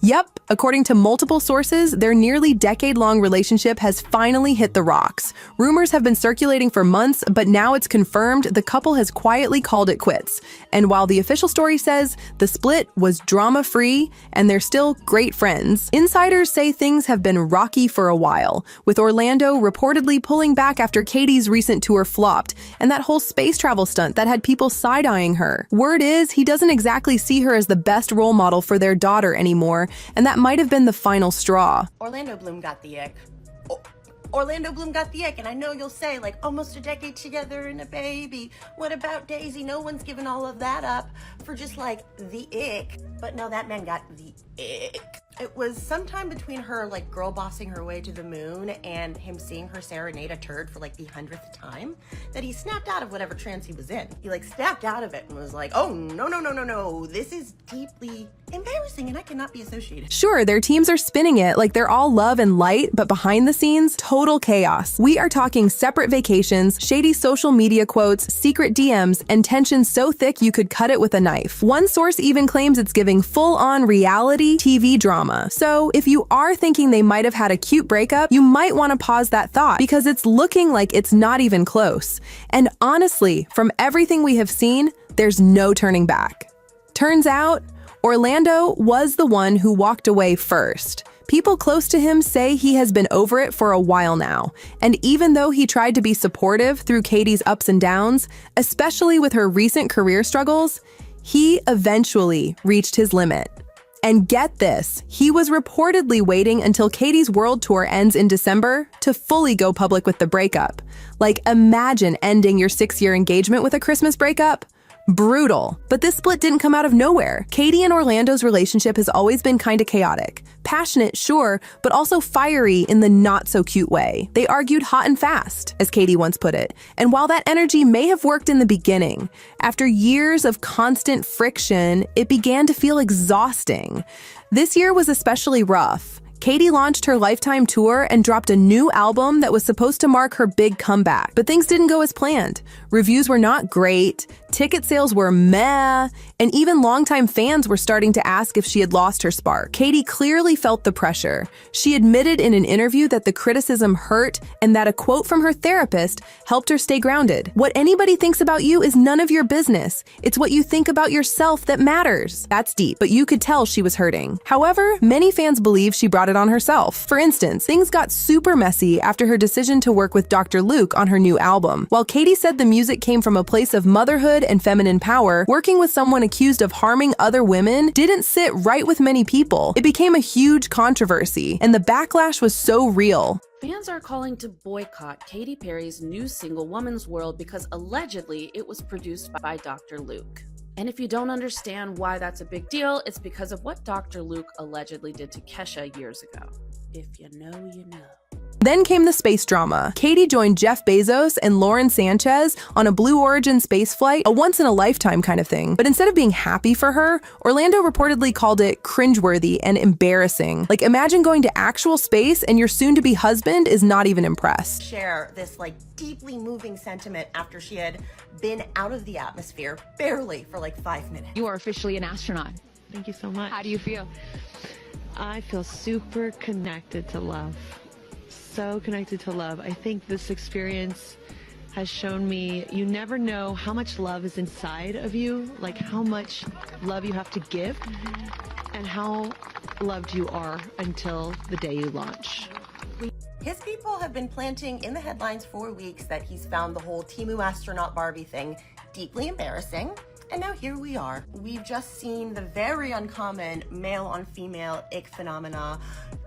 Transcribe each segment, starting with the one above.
Yep, according to multiple sources, their nearly decade-long relationship has finally hit the rocks. Rumors have been circulating for months, but now it's confirmed the couple has quietly called it quits. And while the official story says the split was drama-free and they're still great friends, insiders say things have been rocky for a while, with Orlando reportedly pulling back after Katy's recent tour flopped and that whole space travel stunt that had people side-eyeing her. Word is he doesn't exactly see her as the best role model for their daughter anymore, and that might have been the final straw. Orlando Bloom got the ick. Orlando Bloom got the ick, and I know you'll say, like, almost a decade together and a baby. What about Daisy? No one's given all of that up for just, like, the ick. But no, that man got the ick. It was sometime between her, like, girl bossing her way to the moon and him seeing her serenade a turd for, like, the 100th time that he snapped out of whatever trance he was in. He, like, snapped out of it and was like, oh, no. This is deeply embarrassing and I cannot be associated. Sure, their teams are spinning it like they're all love and light, but behind the scenes, total chaos. We are talking separate vacations, shady social media quotes, secret DMs, and tension so thick you could cut it with a knife. One source even claims it's giving full-on reality TV drama. So if you are thinking they might have had a cute breakup, you might want to pause that thought because it's looking like it's not even close. And honestly, from everything we have seen, there's no turning back. Turns out, Orlando was the one who walked away first. People close to him say he has been over it for a while now, and even though he tried to be supportive through Katy's ups and downs, especially with her recent career struggles, he eventually reached his limit. And get this, he was reportedly waiting until Katy's world tour ends in December to fully go public with the breakup. Like, imagine ending your 6-year engagement with a Christmas breakup. Brutal. But this split didn't come out of nowhere. Katy and Orlando's relationship has always been kinda chaotic. Passionate, sure, but also fiery in the not-so-cute way. They argued hot and fast, as Katy once put it. And while that energy may have worked in the beginning, after years of constant friction, it began to feel exhausting. This year was especially rough. Katy launched her Lifetime tour and dropped a new album that was supposed to mark her big comeback. But things didn't go as planned. Reviews were not great, ticket sales were meh, and even longtime fans were starting to ask if she had lost her spark. Katy clearly felt the pressure. She admitted in an interview that the criticism hurt and that a quote from her therapist helped her stay grounded. What anybody thinks about you is none of your business. It's what you think about yourself that matters. That's deep, but you could tell she was hurting. However, many fans believe she brought it on herself. For instance, things got super messy after her decision to work with Dr. Luke on her new album. While Katy said the music came from a place of motherhood and feminine power, working with someone accused of harming other women didn't sit right with many people. It became a huge controversy, and the backlash was so real. Fans are calling to boycott Katy Perry's new single Woman's World because allegedly it was produced by Dr. Luke. And if you don't understand why that's a big deal, it's because of what Dr. Luke allegedly did to Kesha years ago. If you know, you know. Then came the space drama. Katy joined Jeff Bezos and Lauren Sanchez on a Blue Origin space flight, a once-in-a-lifetime kind of thing. But instead of being happy for her, Orlando reportedly called it cringeworthy and embarrassing. Like, imagine going to actual space and your soon-to-be husband is not even impressed. Share this, like, deeply moving sentiment after she had been out of the atmosphere barely for like 5 minutes. You are officially an astronaut. Thank you so much. How do you feel? I feel super connected to love. So connected to love. I think this experience has shown me you never know how much love is inside of you, like how much love you have to give, and how loved you are until the day you launch. His people have been planting in the headlines for weeks that he's found the whole Temu astronaut Barbie thing deeply embarrassing. And now here we are. We've just seen the very uncommon male on female ick phenomena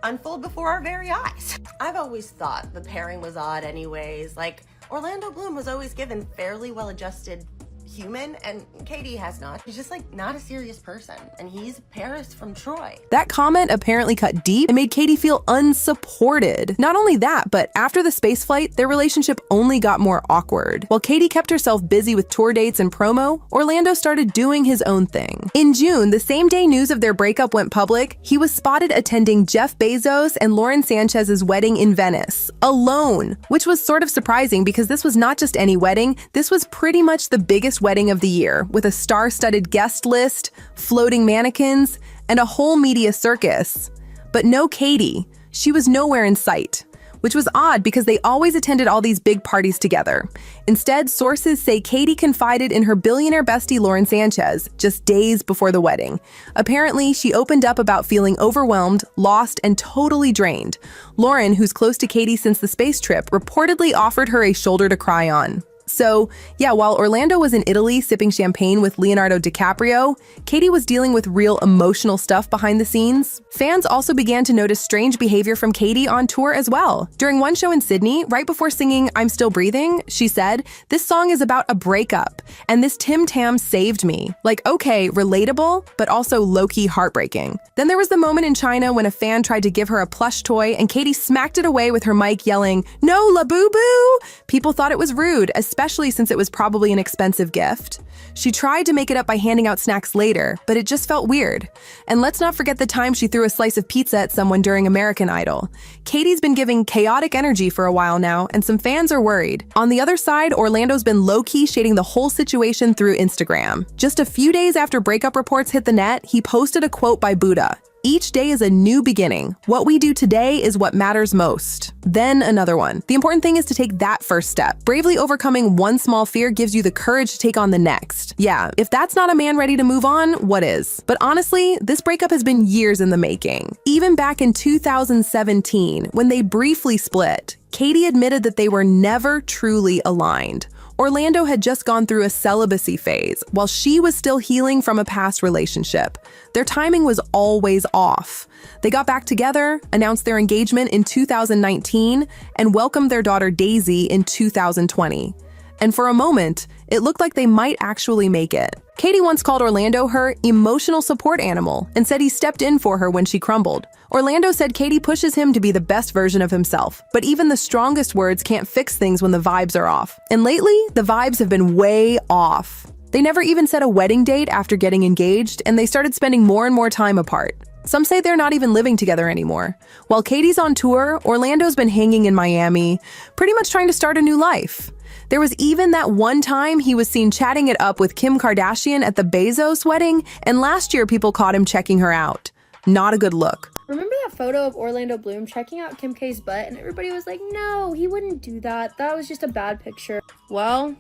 unfold before our very eyes. I've always thought the pairing was odd anyways. Like, Orlando Bloom was always given fairly well-adjusted human, and Katy has not. She's just like not a serious person, and he's Paris from Troy. That comment apparently cut deep and made Katy feel unsupported. Not only that, but after the space flight, their relationship only got more awkward. While Katy kept herself busy with tour dates and promo, Orlando started doing his own thing. In June, the same day news of their breakup went public, he was spotted attending Jeff Bezos and Lauren Sanchez's wedding in Venice, alone, which was sort of surprising because this was not just any wedding, this was pretty much the biggest wedding of the year, with a star-studded guest list, floating mannequins, and a whole media circus. But no Katy. She was nowhere in sight, which was odd because they always attended all these big parties together. Instead, sources say Katy confided in her billionaire bestie Lauren Sanchez just days before the wedding. Apparently, she opened up about feeling overwhelmed, lost, and totally drained. Lauren, who's close to Katy since the space trip, reportedly offered her a shoulder to cry on. So, yeah, while Orlando was in Italy sipping champagne with Leonardo DiCaprio, Katy was dealing with real emotional stuff behind the scenes. Fans also began to notice strange behavior from Katy on tour as well. During one show in Sydney, right before singing I'm Still Breathing, she said, "This song is about a breakup, and this Tim Tam saved me." Like, okay, relatable, but also low-key heartbreaking. Then there was the moment in China when a fan tried to give her a plush toy, and Katy smacked it away with her mic yelling, "No, la boo-boo!" People thought it was rude, especially since it was probably an expensive gift. She tried to make it up by handing out snacks later, but it just felt weird. And let's not forget the time she threw a slice of pizza at someone during American Idol. Katy's been giving chaotic energy for a while now, and some fans are worried. On the other side, Orlando's been low-key shading the whole situation through Instagram. Just a few days after breakup reports hit the net, he posted a quote by Buddha. "Each day is a new beginning. What we do today is what matters most." Then another one. "The important thing is to take that first step. Bravely overcoming one small fear gives you the courage to take on the next." Yeah, if that's not a man ready to move on, what is? But honestly, this breakup has been years in the making. Even back in 2017, when they briefly split, Katy admitted that they were never truly aligned. Orlando had just gone through a celibacy phase, while she was still healing from a past relationship. Their timing was always off. They got back together, announced their engagement in 2019, and welcomed their daughter Daisy in 2020. And for a moment, it looked like they might actually make it. Katy once called Orlando her emotional support animal and said he stepped in for her when she crumbled. Orlando said Katy pushes him to be the best version of himself, but even the strongest words can't fix things when the vibes are off. And lately, the vibes have been way off. They never even set a wedding date after getting engaged, and they started spending more and more time apart. Some say they're not even living together anymore. While Katy's on tour, Orlando's been hanging in Miami, pretty much trying to start a new life. There was even that one time he was seen chatting it up with Kim Kardashian at the Bezos wedding, and last year people caught him checking her out. Not a good look. Remember that photo of Orlando Bloom checking out Kim K's butt, and everybody was like, no, he wouldn't do that. That was just a bad picture. Well,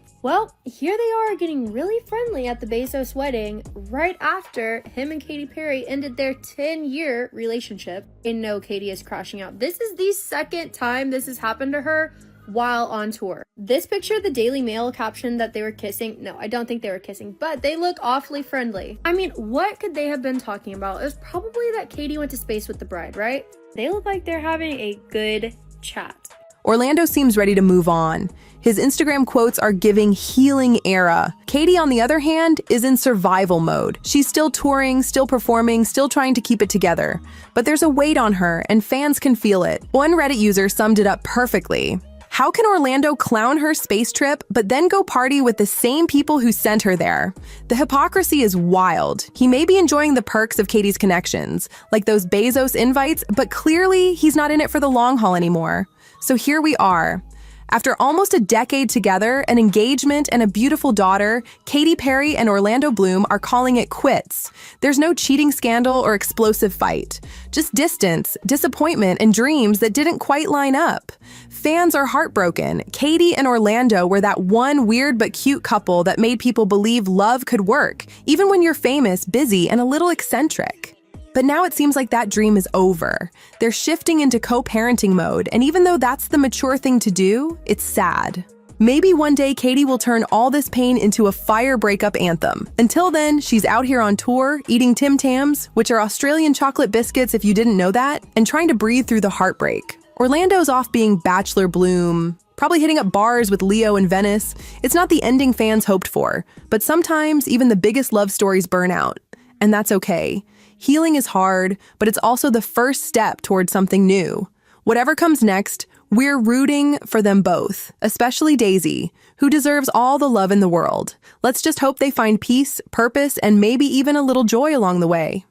here they are getting really friendly at the Bezos wedding right after him and Katy Perry ended their 10-year relationship. And no, Katy is crashing out. This is the second time this has happened to her while on tour. This picture, the Daily Mail captioned that they were kissing. No, I don't think they were kissing, but they look awfully friendly. I mean, what could they have been talking about? It was probably that Katy went to space with the bride, right? They look like they're having a good chat. Orlando seems ready to move on. His Instagram quotes are giving healing era. Katy, on the other hand, is in survival mode. She's still touring, still performing, still trying to keep it together. But there's a weight on her, and fans can feel it. One Reddit user summed it up perfectly. How can Orlando clown her space trip, but then go party with the same people who sent her there? The hypocrisy is wild. He may be enjoying the perks of Katy's connections, like those Bezos invites, but clearly he's not in it for the long haul anymore. So here we are. After almost a decade together, an engagement, and a beautiful daughter, Katy Perry and Orlando Bloom are calling it quits. There's no cheating scandal or explosive fight. Just distance, disappointment, and dreams that didn't quite line up. Fans are heartbroken. Katy and Orlando were that one weird but cute couple that made people believe love could work, even when you're famous, busy, and a little eccentric. But now it seems like that dream is over. They're shifting into co-parenting mode, and even though that's the mature thing to do, it's sad. Maybe one day Katy will turn all this pain into a fire breakup anthem. Until then, she's out here on tour, eating Tim Tams, which are Australian chocolate biscuits if you didn't know that, and trying to breathe through the heartbreak. Orlando's off being Bachelor Bloom, probably hitting up bars with Leo in Venice. It's not the ending fans hoped for, but sometimes even the biggest love stories burn out. And that's okay. Healing is hard, but it's also the first step towards something new. Whatever comes next, we're rooting for them both, especially Daisy, who deserves all the love in the world. Let's just hope they find peace, purpose, and maybe even a little joy along the way.